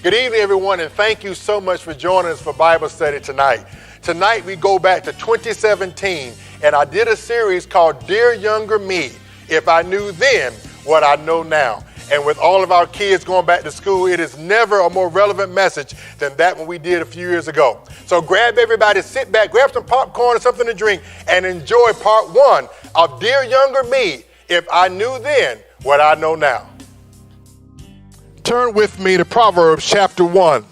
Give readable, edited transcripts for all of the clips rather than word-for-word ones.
Good evening, everyone, and thank you so much for joining us for Bible study tonight. Tonight, we go back to 2017, and I did a series called Dear Younger Me, If I Knew Then What I Know Now. And with all of our kids going back to school, it is never a more relevant message than that one we did a few years ago. So grab everybody, sit back, grab some popcorn or something to drink, and enjoy part one of Dear Younger Me, If I Knew Then What I Know Now. Turn with me to Proverbs chapter 1.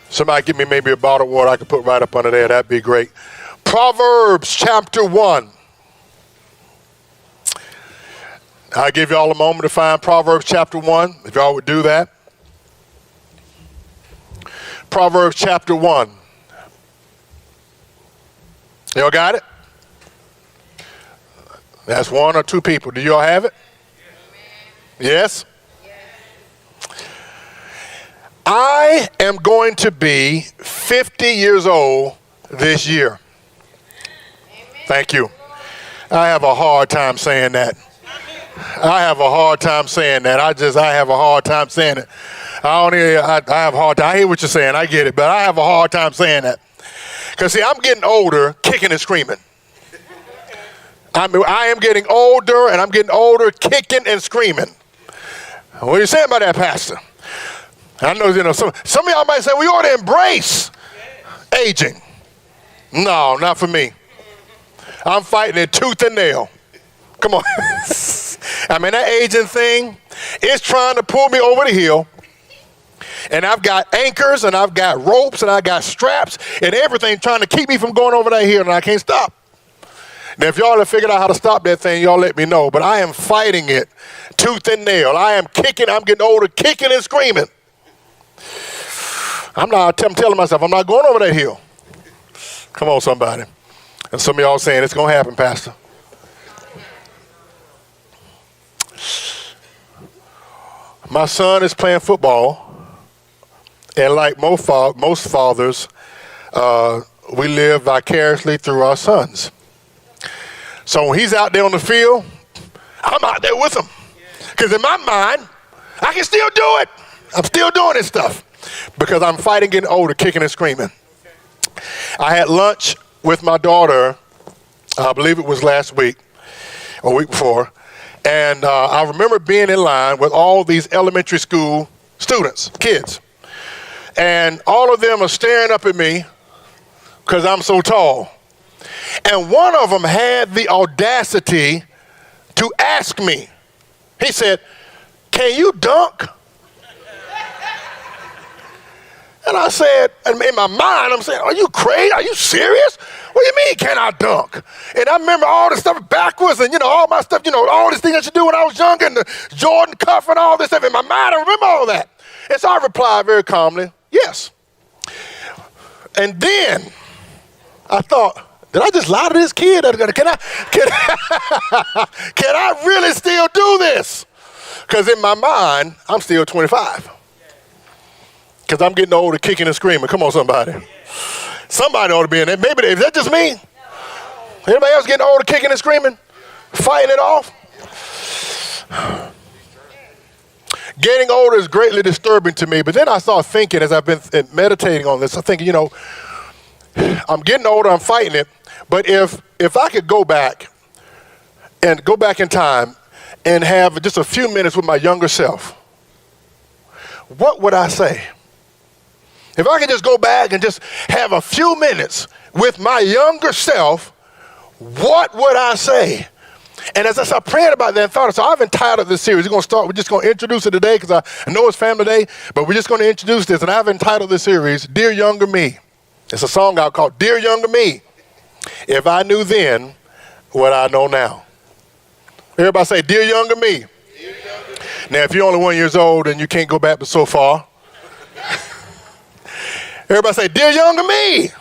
Somebody give me maybe a bottle of water I can put right up under there. That'd be great. Proverbs chapter 1. I'll give you all a moment to find Proverbs chapter 1, if y'all would do that. Proverbs chapter 1. Y'all got it? That's one or two people. Do y'all have it? Yes? I am going to be 50 years old this year. Thank you. I have a hard time saying that. I have a hard time saying that. I have a hard time saying it. I have a hard time. I hear what you're saying. I get it. But I have a hard time saying that. Because, see, I'm getting older, kicking and screaming. I am getting older, and I'm getting older, kicking and screaming. What are you saying about that, Pastor? I know, some of y'all might say, we ought to embrace aging. No, not for me. I'm fighting it tooth and nail. Come on. I mean, that aging thing is trying to pull me over the hill. And I've got anchors, and I've got ropes, and I got straps, and everything trying to keep me from going over that hill, and I can't stop. Now, if y'all have figured out how to stop that thing, y'all let me know. But I am fighting it tooth and nail. I am kicking. I'm getting older, kicking and screaming. I'm telling myself, I'm not going over that hill. Come on, somebody. And some of y'all saying, it's going to happen, Pastor. My son is playing football, and like most fathers, we live vicariously through our sons. So when he's out there on the field, I'm out there with him. Because in my mind, I can still do it. I'm still doing this stuff because I'm fighting getting older, kicking and screaming. I had lunch with my daughter, I believe it was last week or week before, and I remember being in line with all these elementary school students, kids, and all of them are staring up at me because I'm so tall. And one of them had the audacity to ask me. He said, "Can you dunk?" And I said, in my mind, I'm saying, are you crazy? Are you serious? What do you mean, can I dunk? And I remember all the stuff backwards and, all my stuff, all these things I should do when I was younger and the Jordan cuff and all this stuff. In my mind, I remember all that. And so I replied very calmly, yes. And then I thought, did I just lie to this kid? Can I really still do this? Because in my mind, I'm still 25. Because I'm getting older, kicking and screaming. Come on, somebody. Somebody ought to be in there. Maybe, is that just me? Anybody else getting older, kicking and screaming? Fighting it off? Getting older is greatly disturbing to me. But then I started thinking, as I've been meditating on this, I'm thinking, I'm getting older, I'm fighting it. But if I could go back in time and have just a few minutes with my younger self, what would I say? If I could just go back and just have a few minutes with my younger self, what would I say? And as I started praying about that and thought, so I've entitled this series. We're just going to introduce it today because I know it's Family Day, but we're just going to introduce this. And I've entitled this series, Dear Younger Me. It's a song out called Dear Younger Me, If I Knew Then What I Know Now. Everybody say, Dear Younger Me. Dear Younger Me. Now, if you're only 1 year old and you can't go back but so far, everybody say, Dear Younger Me,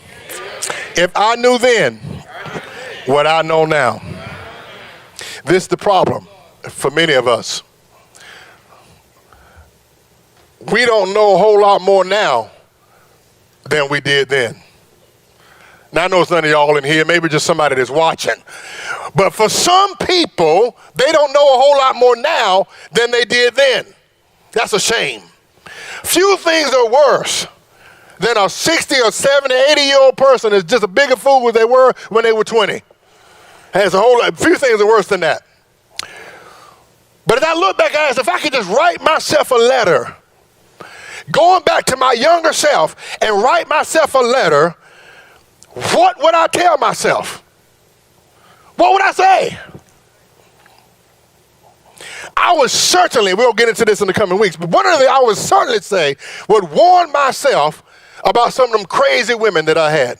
if I knew then what I know now. This is the problem for many of us. We don't know a whole lot more now than we did then. Now, I know it's none of y'all in here, maybe just somebody that's watching. But for some people, they don't know a whole lot more now than they did then. That's a shame. Few things are worse than a 60 or 70, 80-year-old person is just a bigger fool as they were when they were 20. There's a few things are worse than that. But as I look back at it, if I could just write myself a letter, going back to my younger self and write myself a letter, what would I tell myself? What would I say? I would certainly, we'll get into this in the coming weeks, but one of the things I would certainly say would warn myself about some of them crazy women that I had.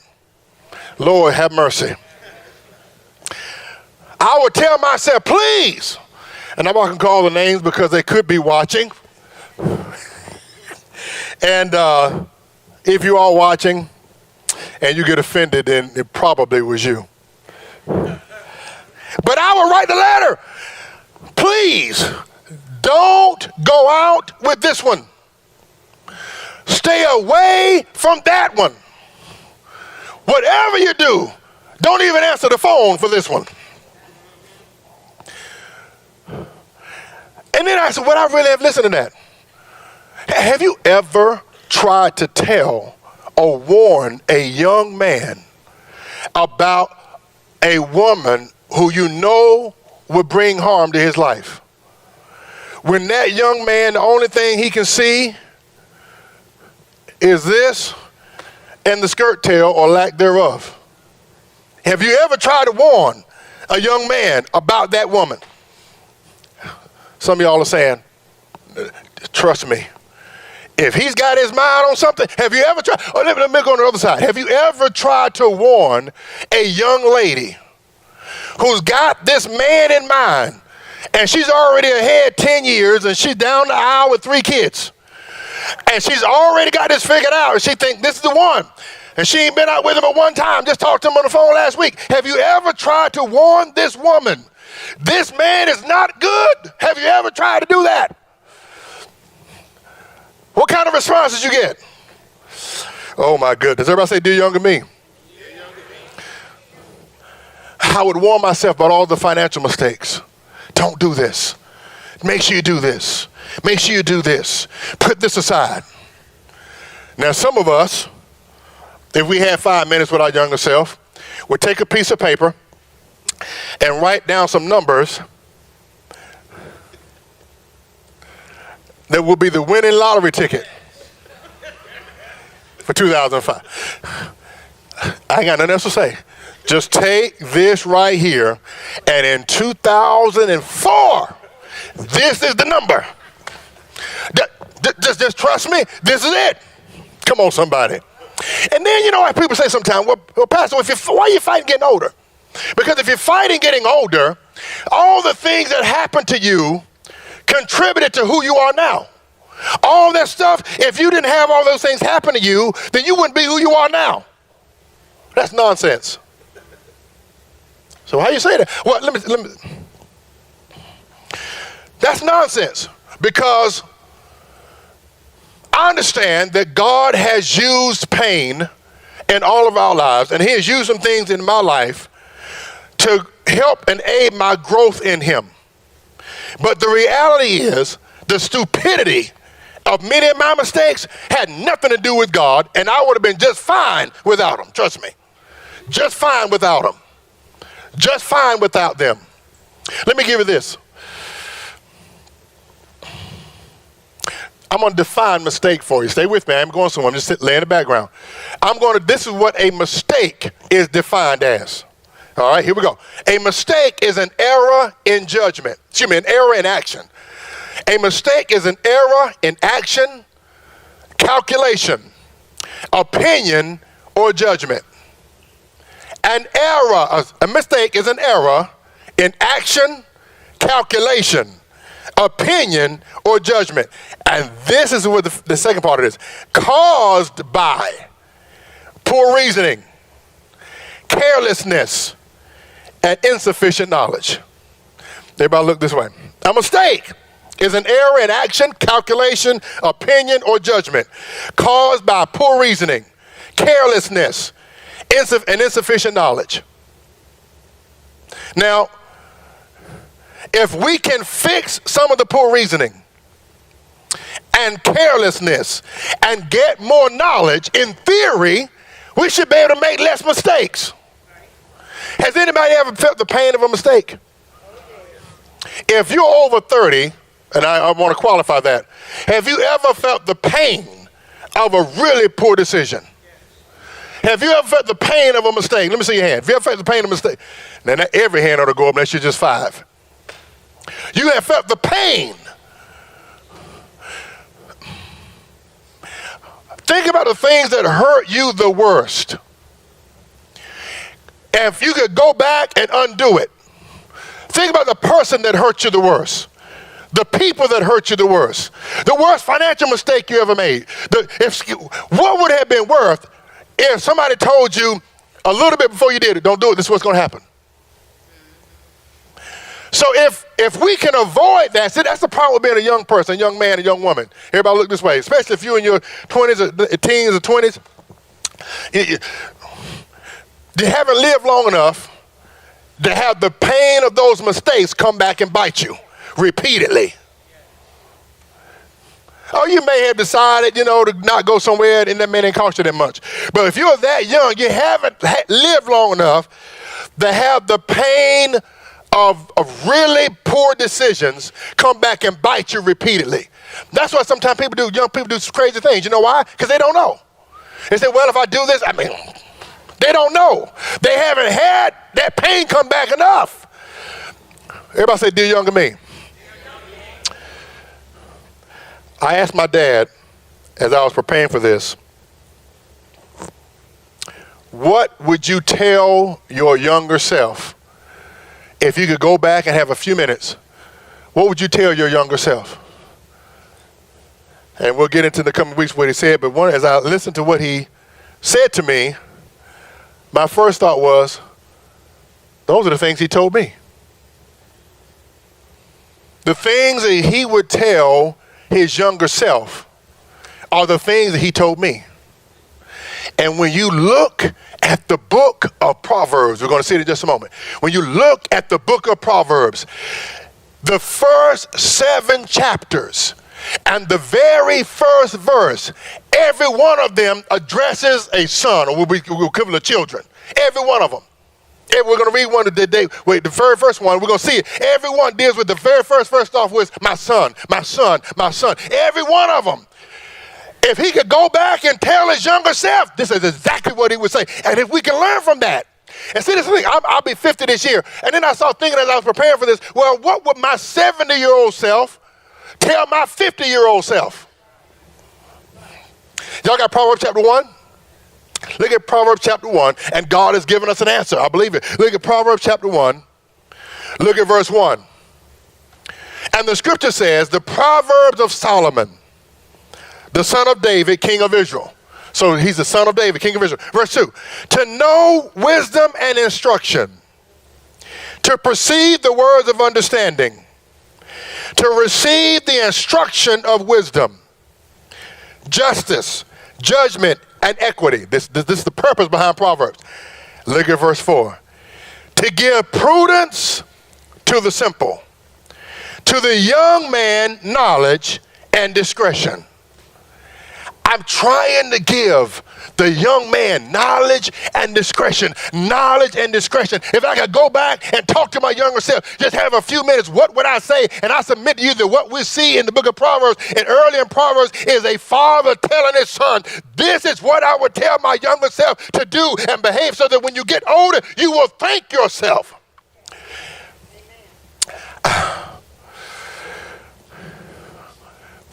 Lord, have mercy. I would tell myself, please, and I'm not going to call the names because they could be watching. And if you are watching and you get offended, then it probably was you. But I would write the letter. Please, don't go out with this one. Stay away from that one. Whatever you do, don't even answer the phone for this one. And then I said, well, I really have listened to that. Have you ever tried to tell or warn a young man about a woman who you know would bring harm to his life? When that young man, the only thing he can see is this and the skirt tail or lack thereof. Have you ever tried to warn a young man about that woman? Some of y'all are saying, trust me. If he's got his mind on something, have you ever tried, let me go on the other side. Have you ever tried to warn a young lady who's got this man in mind, and she's already ahead 10 years, and she's down the aisle with 3 kids, and she's already got this figured out, and she thinks this is the one, and she ain't been out with him at one time, just talked to him on the phone last week. Have you ever tried to warn this woman, this man is not good? Have you ever tried to do that? What kind of response did you get? Oh my goodness. Everybody say, dear younger me. I would warn myself about all the financial mistakes. Don't do this. Make sure you do this. Make sure you do this. Put this aside. Now, some of us, if we had 5 minutes with our younger self, would take a piece of paper and write down some numbers that will be the winning lottery ticket for 2005. I ain't got nothing else to say. Just take this right here, and in 2004, this is the number. Just trust me, this is it. Come on, somebody. And then, you know, like people say sometimes, well, Pastor, why are you fighting getting older? Because if you're fighting getting older, all the things that happened to you contributed to who you are now. All that stuff, if you didn't have all those things happen to you, then you wouldn't be who you are now. That's nonsense. So how you say that? Well, let me. That's nonsense, because I understand that God has used pain in all of our lives, and he has used some things in my life to help and aid my growth in him. But the reality is, the stupidity of many of my mistakes had nothing to do with God, and I would have been just fine without them. Trust me. Just fine without them. Just fine without them. Let me give you this. I'm going to define mistake for you. Stay with me. I'm going somewhere. I'm just laying in the background. This is what a mistake is defined as. All right, here we go. A mistake is an error in judgment. Excuse me, an error in action. A mistake is an error in action, calculation, opinion, or judgment. A mistake is an error in action, calculation, opinion, or judgment. And this is what the second part of this. Caused by poor reasoning, carelessness, and insufficient knowledge. Everybody look this way. A mistake is an error in action, calculation, opinion, or judgment caused by poor reasoning, carelessness, and insufficient knowledge. Now, if we can fix some of the poor reasoning and carelessness and get more knowledge, in theory, we should be able to make less mistakes. Has anybody ever felt the pain of a mistake? If you're over 30, and I want to qualify that, have you ever felt the pain of a really poor decision? Have you ever felt the pain of a mistake? Let me see your hand. Have you ever felt the pain of a mistake? Now, not every hand ought to go up unless you're just 5. You have felt the pain. Think about the things that hurt you the worst. And if you could go back and undo it, think about the person that hurt you the worst. The people that hurt you the worst financial mistake you ever made. What would have been worth if somebody told you a little bit before you did it, don't do it, this is what's going to happen. So if we can avoid that, see, that's the problem with being a young person, a young man, a young woman. Everybody look this way, especially if you're in your 20s, or teens or 20s. You haven't lived long enough to have the pain of those mistakes come back and bite you repeatedly. Oh, you may have decided, to not go somewhere and that may not cost you that much. But if you're that young, you haven't lived long enough to have the pain of really poor decisions come back and bite you repeatedly. That's why sometimes young people do crazy things. You know why? Because they don't know. They say, well, if I do this, they don't know. They haven't had that pain come back enough. Everybody say, dear younger me. I asked my dad, as I was preparing for this, what would you tell your younger self if you could go back and have a few minutes? What would you tell your younger self? And we'll get into the coming weeks what he said, but as I listened to what he said to me, my first thought was, those are the things he told me. The things that he would tell his younger self are the things that he told me. And when you look at the book of Proverbs, we're going to see it in just a moment. When you look at the book of Proverbs, the first 7 chapters and the very first verse, every one of them addresses a son, or we'll equivalent of children. Every one of them. We're going to read one today. Wait, the very first one, we're going to see it. Everyone deals with the very first off with my son, my son, my son. Every one of them. If he could go back and tell his younger self, this is exactly what he would say. And if we can learn from that. And see, this thing, I'll be 50 this year. And then I started thinking as I was preparing for this, well, what would my 70-year-old self tell my 50-year-old self? Y'all got Proverbs chapter 1? Look at Proverbs chapter 1, and God has given us an answer. I believe it. Look at Proverbs chapter 1. Look at verse 1. And the scripture says, the Proverbs of Solomon, the son of David, king of Israel. So he's the son of David, king of Israel. Verse 2. To know wisdom and instruction, to perceive the words of understanding, to receive the instruction of wisdom, justice, judgment, and equity. This is the purpose behind Proverbs. Look at verse 4. To give prudence to the simple, to the young man knowledge and discretion. I'm trying to give the young man knowledge and discretion. Knowledge and discretion. If I could go back and talk to my younger self, just have a few minutes, what would I say? And I submit to you that what we see in the book of Proverbs and early in Proverbs is a father telling his son, this is what I would tell my younger self to do and behave so that when you get older, you will thank yourself.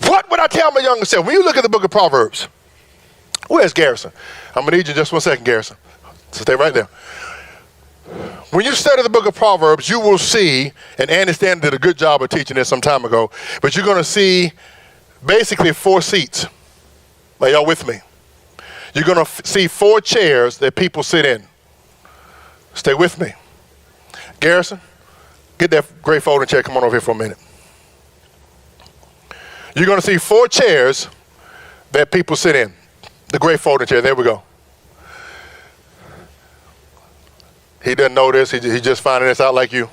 What would I tell my younger self? When you look at the book of Proverbs, where's Garrison? I'm going to need you just 1 second, Garrison. So stay right there. When you study the book of Proverbs, you will see, and Andy Stanton did a good job of teaching this some time ago, but you're going to see basically 4 seats. Are y'all with me? You're going to see 4 chairs that people sit in. Stay with me. Garrison, get that gray folding chair. Come on over here for a minute. You're going to see 4 chairs that people sit in. The gray folding chair. There we go. He doesn't know this. He's just finding this out like you.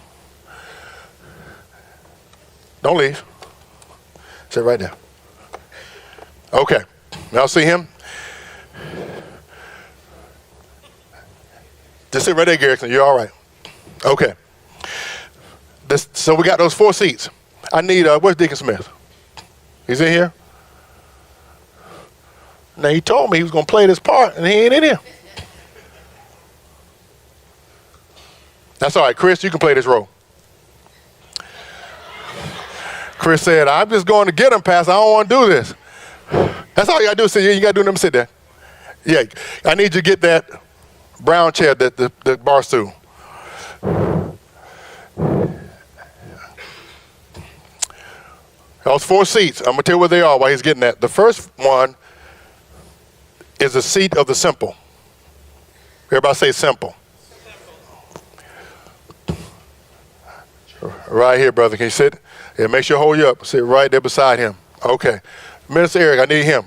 Don't leave. Sit right there. Okay. Y'all see him? Just sit right there, Garrison. You're all right. Okay. So we got those 4 seats. I need, where's Deacon Smith? He's in here? Now, he told me he was going to play this part, and he ain't in here. That's all right. Chris, you can play this role. Chris said, I'm just going to get him, Pastor. I don't want to do this. That's all you got to do. So you got to do them sit there. Yeah, I need you to get that brown chair that the bar stool. Those 4 seats. I'm going to tell you where they are while he's getting that. The first one is the seat of the simple. Everybody say simple. Right here, brother. Can you sit? Yeah, make sure I hold you up. Sit right there beside him. Okay. Minister Eric, I need him.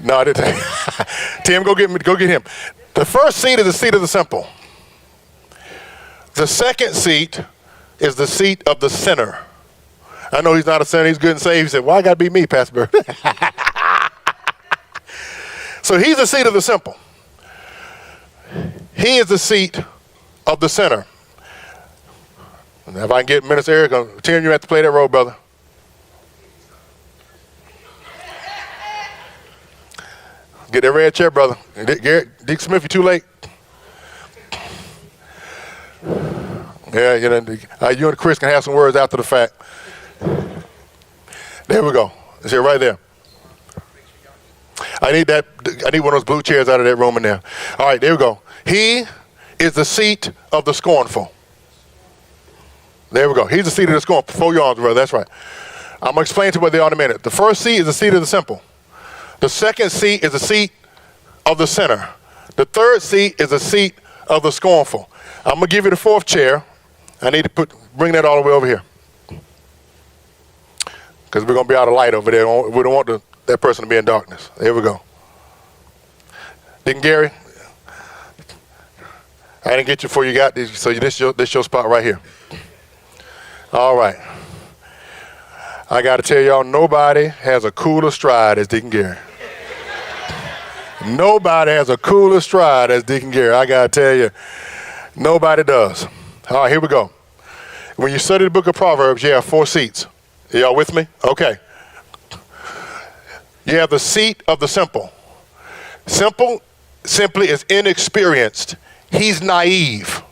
No, I didn't. Tim, go get him. The first seat is the seat of the simple. The second seat is the seat of the sinner. I know he's not a sinner. He's good and saved. He said, why got to be me, Pastor Bird? So he's the seat of the simple. He is the seat of the sinner. Now, if I can get Minister Eric, Tim, you have to play that role, brother. Get that red chair, brother. Dick Smith, you too late. Yeah, you and Chris can have some words after the fact. There we go. It's here right there. I need one of those blue chairs out of that room in there. All right, there we go. He is the seat of the scornful. There we go. He's the seat of the scornful. Fold your arms, brother. That's right. I'm going to explain to you what they are in a minute. The first seat is the seat of the simple. The second seat is the seat of the sinner. The third seat is the seat of the scornful. I'm going to give you the fourth chair. I need to bring that all the way over here. Because we're going to be out of light over there. We don't want that person to be in darkness. There we go. Deacon Gary, I didn't get you before you got this, so this your spot right here. All right. I got to tell y'all, nobody has a cooler stride as Deacon Gary. Nobody has a cooler stride as Deacon Gary. I got to tell you, nobody does. All right, here we go. When you study the book of Proverbs, you have 4 seats. Are y'all with me? Okay. You have the seat of the simple. Simple simply is inexperienced. He's naive.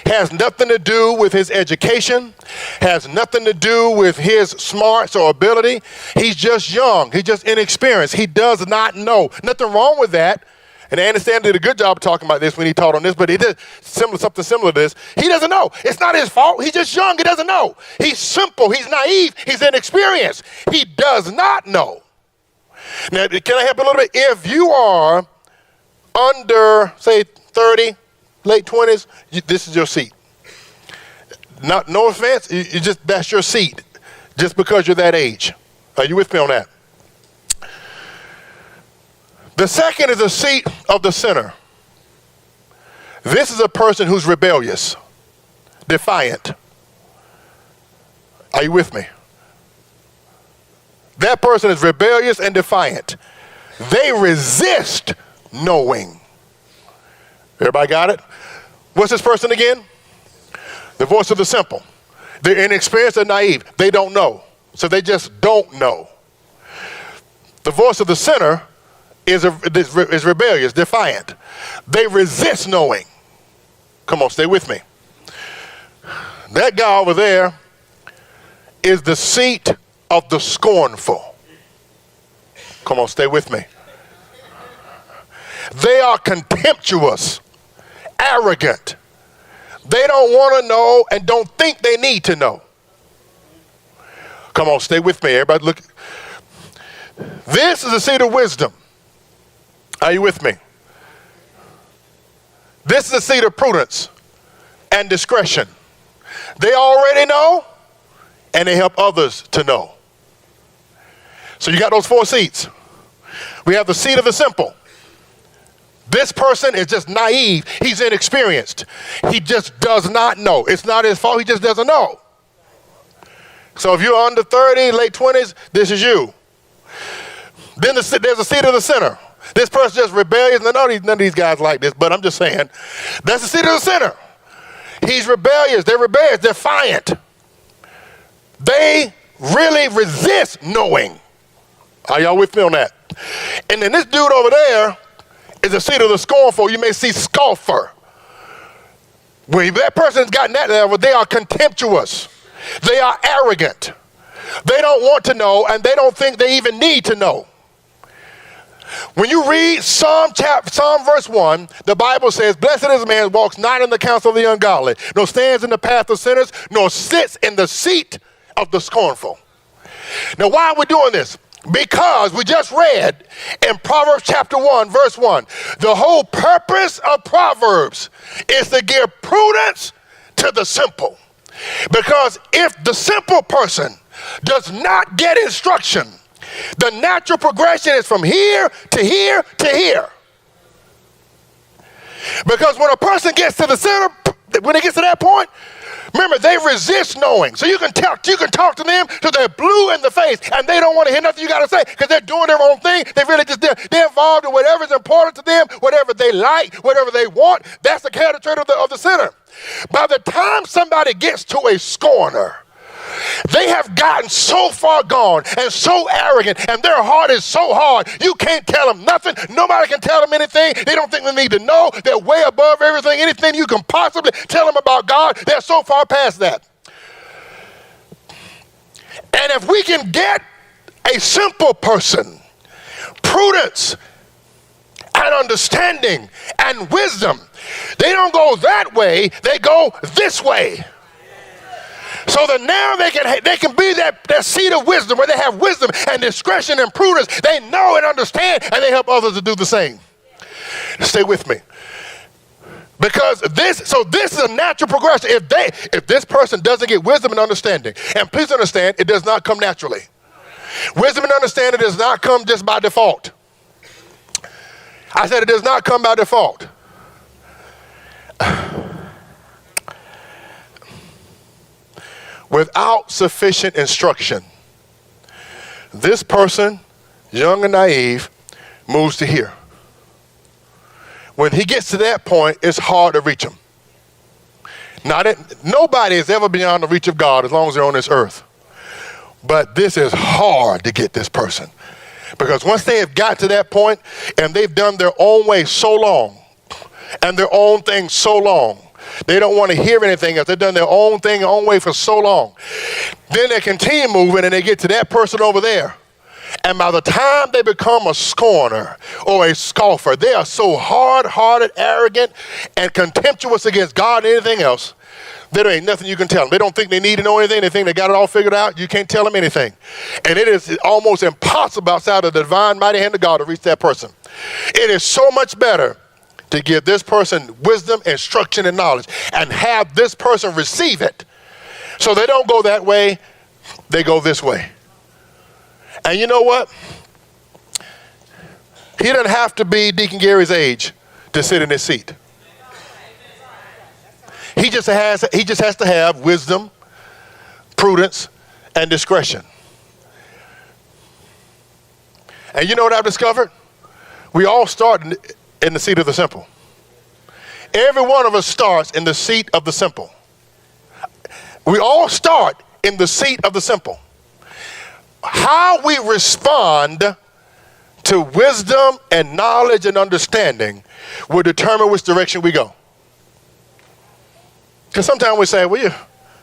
Has nothing to do with his education, has nothing to do with his smarts or ability. He's just young. He's just inexperienced. He does not know. Nothing wrong with that. And Andy Stanley did a good job talking about this when he taught on this, but he did something similar to this. He doesn't know. It's not his fault. He's just young. He doesn't know. He's simple. He's naive. He's inexperienced. He does not know. Now, can I help a little bit? If you are under, say, 30, late 20s, this is your seat. No offense, that's your seat, just because you're that age. Are you with me on that? The second is the seat of the sinner. This is a person who's rebellious, defiant. Are you with me? That person is rebellious and defiant. They resist knowing. Everybody got it? What's this person again? The voice of the simple. They're inexperienced and naive. They don't know. So they just don't know. The voice of the sinner is rebellious, defiant. They resist knowing. Come on, stay with me. That guy over there is the seat of the scornful. Come on, stay with me. They are contemptuous, arrogant. They don't want to know and don't think they need to know. Come on, stay with me. Everybody look. This is the seat of wisdom. Are you with me? This is the seat of prudence and discretion. They already know and they help others to know. So you got those 4 seats. We have the seat of the simple. This person is just naive. He's inexperienced. He just does not know. It's not his fault. He just doesn't know. So if you're under 30, late 20s, this is you. Then there's a seat of the sinner. This person's just rebellious. None of these guys like this, but I'm just saying, that's the seat of the sinner. He's rebellious. They're rebellious. They're defiant. They really resist knowing. Are y'all with me on that? And then this dude over there is the seat of the scornful. You may see scoffer. When that person's gotten that level, they are contemptuous. They are arrogant. They don't want to know, and they don't think they even need to know. When you read Psalm verse 1, the Bible says, blessed is the man who walks not in the counsel of the ungodly, nor stands in the path of sinners, nor sits in the seat of the scornful. Now, why are we doing this? Because we just read in Proverbs chapter 1, verse 1, the whole purpose of Proverbs is to give prudence to the simple. Because if the simple person does not get instruction, the natural progression is from here to here to here. Because when a person gets to the center, when it gets to that point, remember, they resist knowing. So you can talk to them till they're blue in the face, and they don't want to hear nothing you got to say because they're doing their own thing. They really they're involved in whatever's important to them, whatever they like, whatever they want. That's the character trait of the sinner. By the time somebody gets to a scorner, they have gotten so far gone and so arrogant, and their heart is so hard, you can't tell them nothing. Nobody can tell them anything. They don't think they need to know. They're way above everything. Anything you can possibly tell them about God, they're so far past that. And if we can get a simple person, prudence and understanding and wisdom, they don't go that way, they go this way. So that now they can be that seat of wisdom where they have wisdom and discretion and prudence. They know and understand, and they help others to do the same. Stay with me. Because this is a natural progression. If this person doesn't get wisdom and understanding, and please understand, it does not come naturally. Wisdom and understanding does not come just by default. I said it does not come by default. Without sufficient instruction, this person, young and naive, moves to here. When he gets to that point, it's hard to reach him. Nobody is ever beyond the reach of God as long as they're on this earth. But this is hard to get this person. Because once they have got to that point and they've done their own way so long and their own thing so long, they don't want to hear anything else. They've done their own thing, their own way for so long. Then they continue moving and they get to that person over there. And by the time they become a scorner or a scoffer, they are so hard-hearted, arrogant, and contemptuous against God and anything else, there ain't nothing you can tell them. They don't think they need to know anything. They think they got it all figured out. You can't tell them anything. And it is almost impossible outside of the divine mighty hand of God to reach that person. It is so much better to give this person wisdom, instruction, and knowledge, and have this person receive it. So they don't go that way, they go this way. And you know what? He doesn't have to be Deacon Gary's age to sit in his seat. He just has to have wisdom, prudence, and discretion. And you know what I've discovered? We all start in the seat of the simple. Every one of us starts in the seat of the simple. We all start in the seat of the simple. How we respond to wisdom and knowledge and understanding will determine which direction we go. Because sometimes we say, well,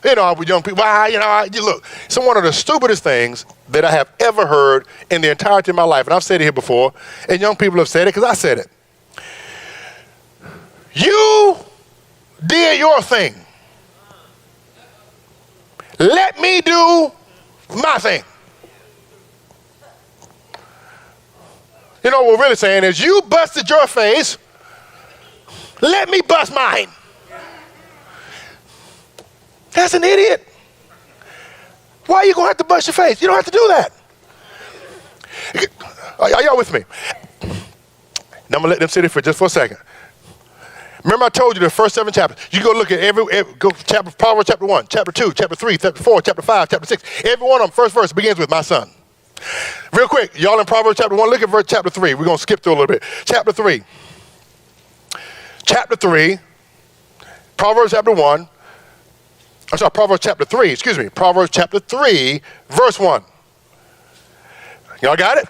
you know, with young people, look, it's one of the stupidest things that I have ever heard in the entirety of my life, and I've said it here before, and young people have said it because I said it. You did your thing. Let me do my thing. You know what we're really saying is you busted your face, let me bust mine. That's an idiot. Why are you going to have to bust your face? You don't have to do that. Are y'all with me? Now I'm going to let them sit here for just for a second. Remember I told you the first 7 chapters. You go look at go chapter, Proverbs chapter 1, chapter 2, chapter 3, chapter 4, chapter 5, chapter 6. Every one of them, first verse begins with my son. Real quick, y'all in Proverbs chapter 1, look at verse chapter 3. We're going to skip through a little bit. Chapter 3. Chapter 3, Proverbs chapter 1. I'm sorry, Proverbs chapter 3, excuse me. Proverbs chapter 3, verse 1. Y'all got it?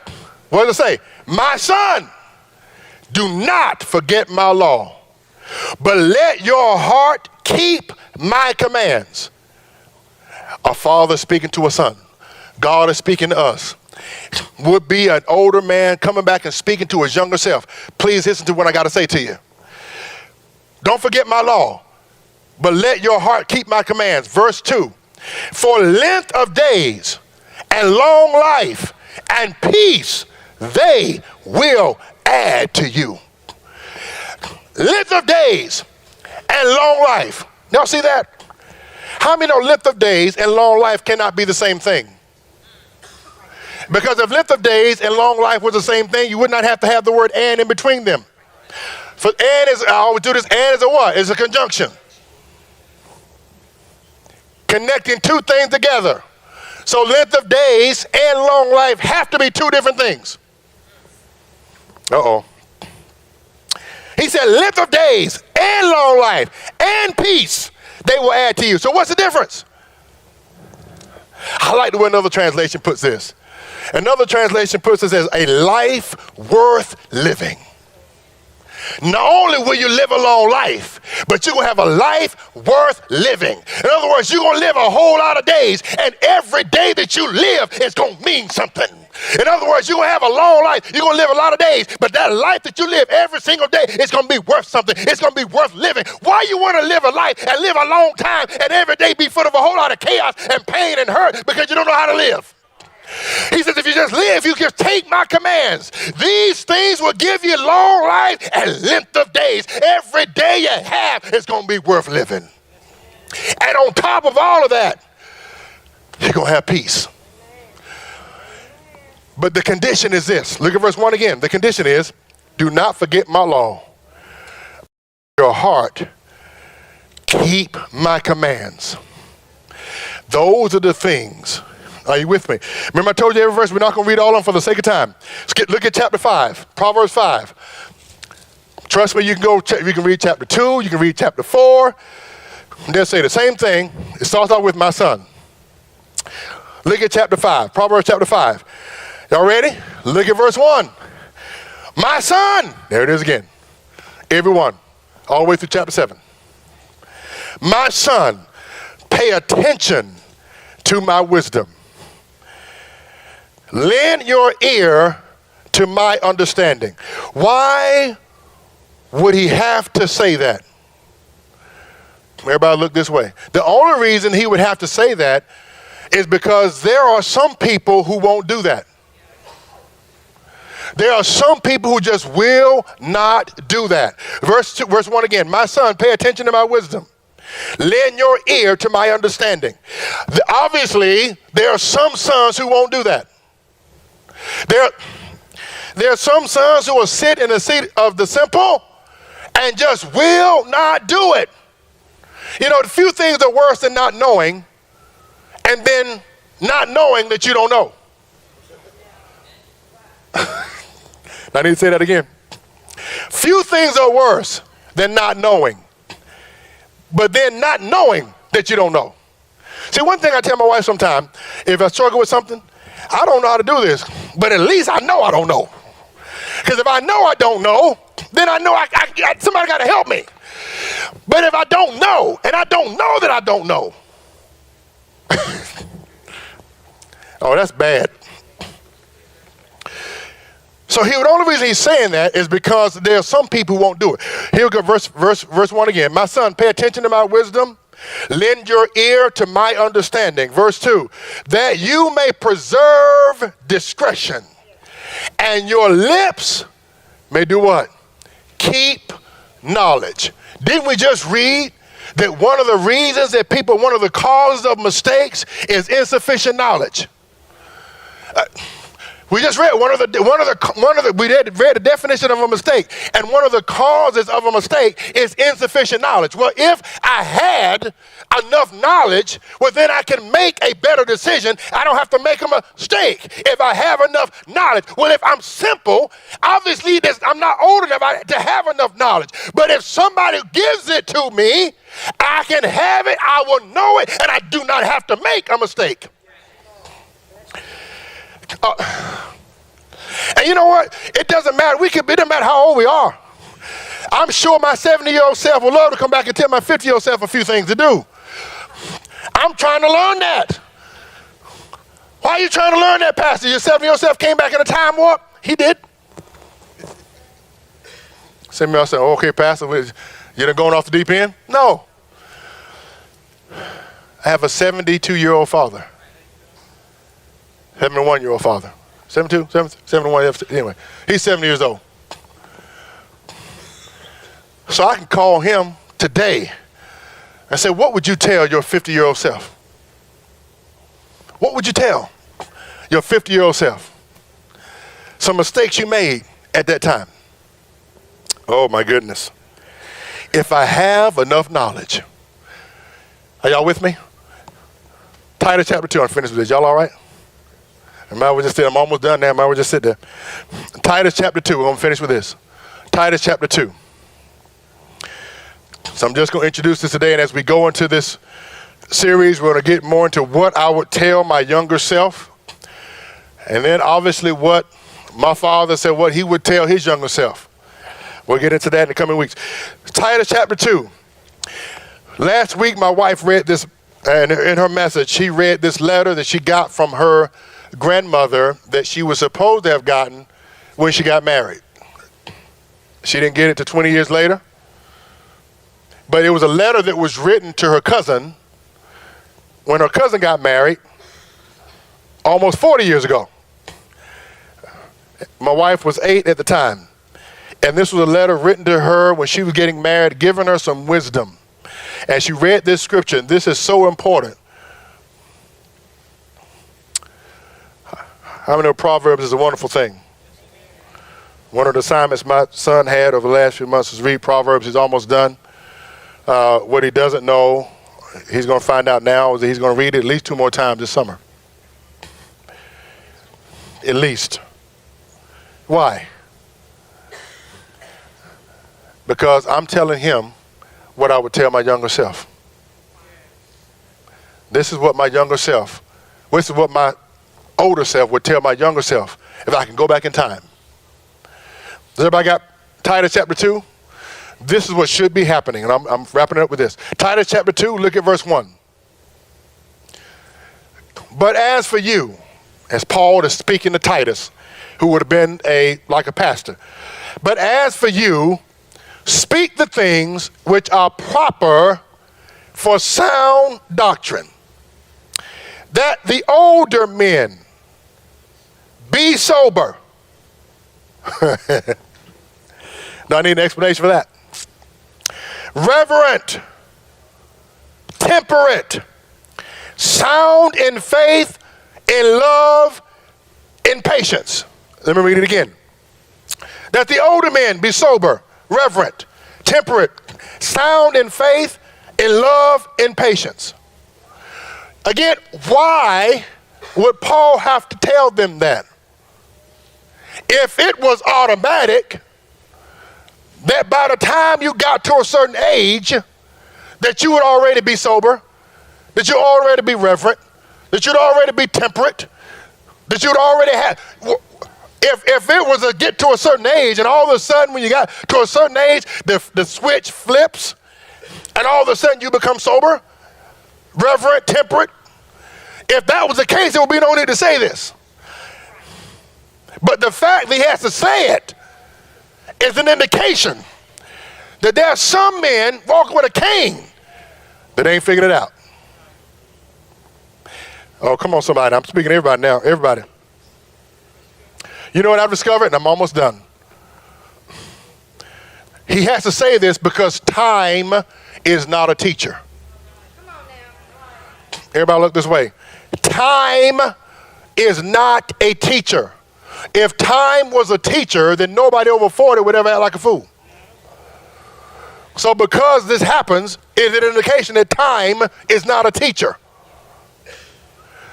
What does it say? My son, do not forget my law, but let your heart keep my commands. A father speaking to a son. God is speaking to us. Would be an older man coming back and speaking to his younger self. Please listen to what I got to say to you. Don't forget my law, but let your heart keep my commands. Verse 2. For length of days and long life and peace, they will add to you. Length of days and long life. Y'all see that? How many know length of days and long life cannot be the same thing? Because if length of days and long life was the same thing, you would not have to have the word and in between them. For and is, I always do this, and is a what? It's a conjunction. Connecting two things together. So length of days and long life have to be two different things. Uh-oh. He said length of days and long life and peace, they will add to you. So what's the difference? I like the way another translation puts this. Another translation puts this as a life worth living. Not only will you live a long life, but you're going to have a life worth living. In other words, you're going to live a whole lot of days, and every day that you live is going to mean something. In other words, you're going to have a long life. You're going to live a lot of days, but that life that you live every single day is going to be worth something. It's going to be worth living. Why you want to live a life and live a long time and every day be full of a whole lot of chaos and pain and hurt because you don't know how to live? He says, if you just live, you just take my commands. These things will give you long life and length of days. Every day you have is going to be worth living. And on top of all of that, you're going to have peace. But the condition is this. Look at verse 1 again. The condition is, do not forget my law. Your heart, keep my commands. Those are the things. Are you with me? Remember I told you every verse, we're not going to read all of them for the sake of time. Look at chapter 5, Proverbs 5. Trust me, you can read chapter 2, you can read chapter 4. They'll say the same thing. It starts out with my son. Look at chapter 5, Proverbs chapter 5. Y'all ready? Look at verse 1. My son. There it is again. Everyone, all the way through chapter 7. My son, pay attention to my wisdom. Lend your ear to my understanding. Why would he have to say that? Everybody look this way. The only reason he would have to say that is because there are some people who won't do that. There are some people who just will not do that. Verse 1 again. My son, pay attention to my wisdom. Lend your ear to my understanding. Obviously, there are some sons who won't do that. There are some sons who will sit in the seat of the simple and just will not do it. You know, a few things are worse than not knowing and then not knowing that you don't know. I need to say that again. Few things are worse than not knowing, but then not knowing that you don't know. See, one thing I tell my wife sometimes, if I struggle with something, I don't know how to do this, but at least I know I don't know. Because if I know I don't know, then I know somebody got to help me. But if I don't know, and I don't know that I don't know, oh, that's bad. So the only reason he's saying that is because there are some people who won't do it. Here we go, verse 1 again. My son, pay attention to my wisdom. Lend your ear to my understanding. Verse 2, that you may preserve discretion, and your lips may do what? Keep knowledge. Didn't we just read that one of the reasons that one of the causes of mistakes is insufficient knowledge? We just read we read the definition of a mistake, and one of the causes of a mistake is insufficient knowledge. Well, if I had enough knowledge, well, then I can make a better decision. I don't have to make a mistake if I have enough knowledge. Well, if I'm simple, obviously I'm not old enough to have enough knowledge. But if somebody gives it to me, I can have it, I will know it, and I do not have to make a mistake. And you know what? It doesn't matter. It doesn't matter how old we are. I'm sure my 70-year-old self would love to come back and tell my 50-year-old self a few things to do. I'm trying to learn that. Why are you trying to learn that, Pastor? Your 70-year-old self came back in a time warp? He did. Some of y'all say, okay, Pastor, you done going off the deep end? No. I have a 72-year-old father. 71-year-old father. 72, 71, anyway. He's 70 years old. So I can call him today and say, what would you tell your 50-year-old self? What would you tell your 50-year-old self? Some mistakes you made at that time. Oh, my goodness. If I have enough knowledge. Are y'all with me? Titus chapter 2, I'm finished with this. Y'all all right? I'm almost done now. We'll just sit there. Titus chapter 2, we're going to finish with this. Titus chapter 2. So I'm just going to introduce this today, and as we go into this series, we're going to get more into what I would tell my younger self, and then obviously what my father said, what he would tell his younger self. We'll get into that in the coming weeks. Titus chapter 2. Last week, my wife read this, and in her message, she read this letter that she got from her grandmother that she was supposed to have gotten when she got married. She didn't get it till 20 years later. But it was a letter that was written to her cousin when her cousin got married almost 40 years ago. My wife was 8 at the time. And this was a letter written to her when she was getting married, giving her some wisdom. And she read this scripture, and this is so important. How many know Proverbs is a wonderful thing? One of the assignments my son had over the last few months was read Proverbs. He's almost done. What he doesn't know, he's going to find out now, is that he's going to read it at least 2 more times this summer. At least. Why? Because I'm telling him what I would tell my younger self. This is what my older self would tell my younger self if I can go back in time. Does everybody got Titus chapter 2? This is what should be happening, and I'm wrapping it up with this. Titus chapter 2, look at verse 1. But as for you, as Paul is speaking to Titus, who would have been like a pastor. But as for you, speak the things which are proper for sound doctrine, that the older men be sober. Do I need an explanation for that? Reverent, temperate, sound in faith, in love, in patience. Let me read it again. That the older men be sober, reverent, temperate, sound in faith, in love, in patience. Again, why would Paul have to tell them that? If it was automatic, that by the time you got to a certain age, that you would already be sober, that you'd already be reverent, that you'd already be temperate, that you'd already have. If it was a get to a certain age, and all of a sudden when you got to a certain age, the switch flips, and all of a sudden you become sober, reverent, temperate. If that was the case, there would be no need to say this. But the fact that he has to say it is an indication that there are some men walking with a cane that ain't figured it out. Oh, come on, somebody. I'm speaking to everybody now. Everybody. You know what I've discovered? And I'm almost done. He has to say this because time is not a teacher. Everybody look this way. Time is not a teacher. If time was a teacher, then nobody over 40 would ever act like a fool. So because this happens, is it an indication that time is not a teacher?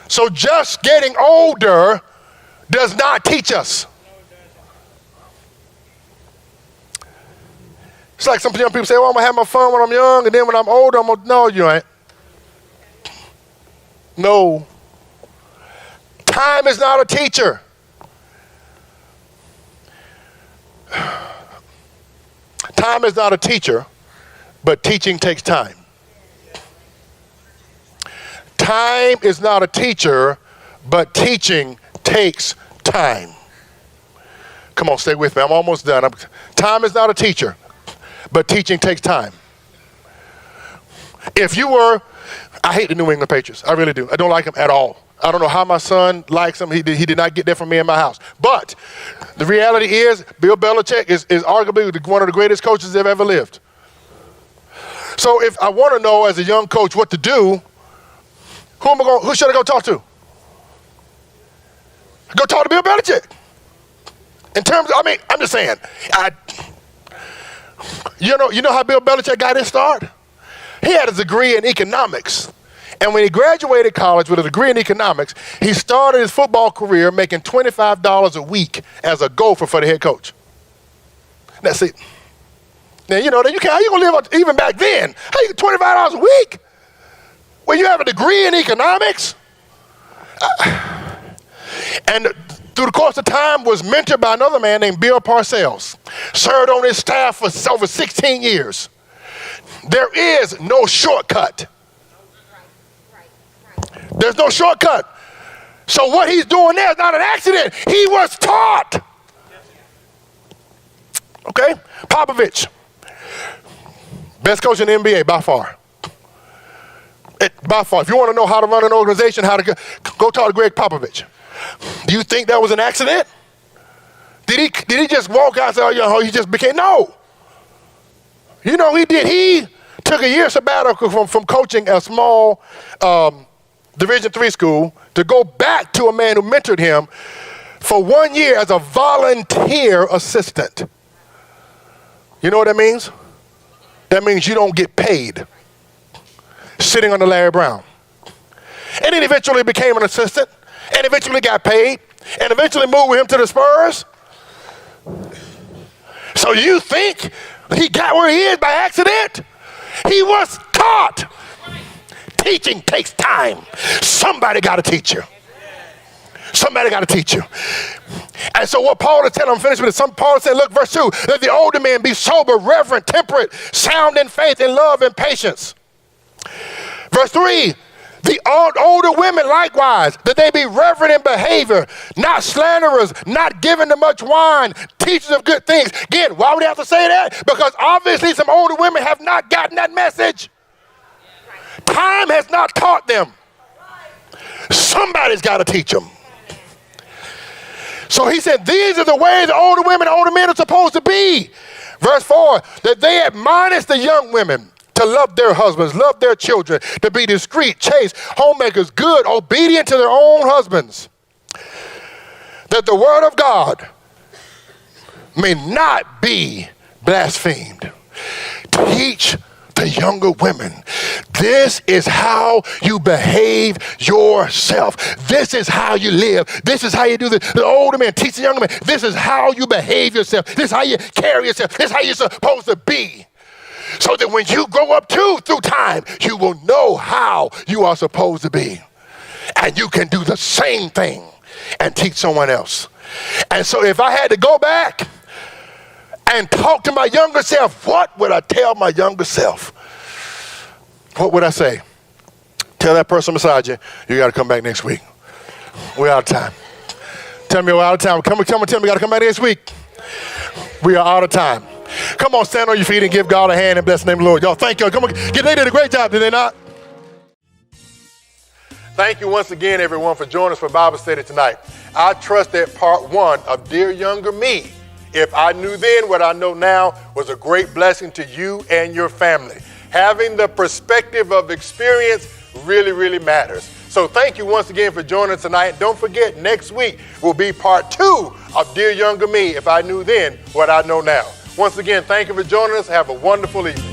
So just getting older does not teach us. It's like some young people say, well, I'm going to have my fun when I'm young, and then when I'm older, I'm going to, no, you ain't. No. Time is not a teacher. Time is not a teacher, but teaching takes time. Time is not a teacher, but teaching takes time. Come on, stay with me. I'm almost done. Time is not a teacher, but teaching takes time. If you were, I hate the New England Patriots. I really do. I don't like them at all. I don't know how my son likes them. He did not get that from me in my house. But the reality is, Bill Belichick is arguably one of the greatest coaches that have ever lived. So if I want to know as a young coach what to do, who should I go talk to? Go talk to Bill Belichick. In terms of, I'm just saying, you know how Bill Belichick got his start? He had a degree in economics. And when he graduated college with a degree in economics, he started his football career making $25 a week as a gopher for the head coach. That's it. Now, how you going to live even back then? How you get $25 a week? When you have a degree in economics? And through the course of time was mentored by another man named Bill Parcells. Served on his staff for over 16 years. There is no shortcut. There's no shortcut. So what he's doing there is not an accident. He was taught. Okay? Popovich. Best coach in the NBA by far. By far. If you want to know how to run an organization, how to go talk to Greg Popovich. Do you think that was an accident? Did he just walk out and say, oh, he just became? No. He did. He took a year sabbatical from coaching a small Division III school to go back to a man who mentored him for 1 year as a volunteer assistant. You know what that means? That means you don't get paid sitting under Larry Brown. And then eventually became an assistant and eventually got paid and eventually moved with him to the Spurs. So you think he got where he is by accident? He was taught. Teaching takes time. Somebody got to teach you. Somebody got to teach you. And so what Paul is telling, I'm finished with it. Paul said, look, verse 2, that the older men be sober, reverent, temperate, sound in faith, in love, and patience. Verse 3, the older women likewise, that they be reverent in behavior, not slanderers, not given to much wine, teachers of good things. Again, why would he have to say that? Because obviously some older women have not gotten that message. Time has not taught them. Somebody's got to teach them. So he said, these are the ways the older women, older men are supposed to be. Verse 4, that they admonish the young women to love their husbands, love their children, to be discreet, chaste, homemakers, good, obedient to their own husbands. That the word of God may not be blasphemed. Teach the younger women. This is how you behave yourself. This is how you live. This is how you do this. The older men teach the younger men. This is how you behave yourself. This is how you carry yourself. This is how you're supposed to be. So that when you grow up through time, you will know how you are supposed to be. And you can do the same thing and teach someone else. And so if I had to go back and talk to my younger self, what would I tell my younger self? What would I say? Tell that person beside you, you got to come back next week. We're out of time. Tell me we're out of time. Come and tell me you got to come back next week. We are out of time. Come on, stand on your feet and give God a hand and bless the name of the Lord. Y'all, thank you. Come on, they did a great job, did they not? Thank you once again, everyone, for joining us for Bible study tonight. I trust that part one of Dear Younger Me, if I knew then what I know now, was a great blessing to you and your family. Having the perspective of experience really, really matters. So thank you once again for joining us tonight. Don't forget, next week will be part 2 of Dear Younger Me, If I Knew Then What I Know Now. Once again, thank you for joining us. Have a wonderful evening.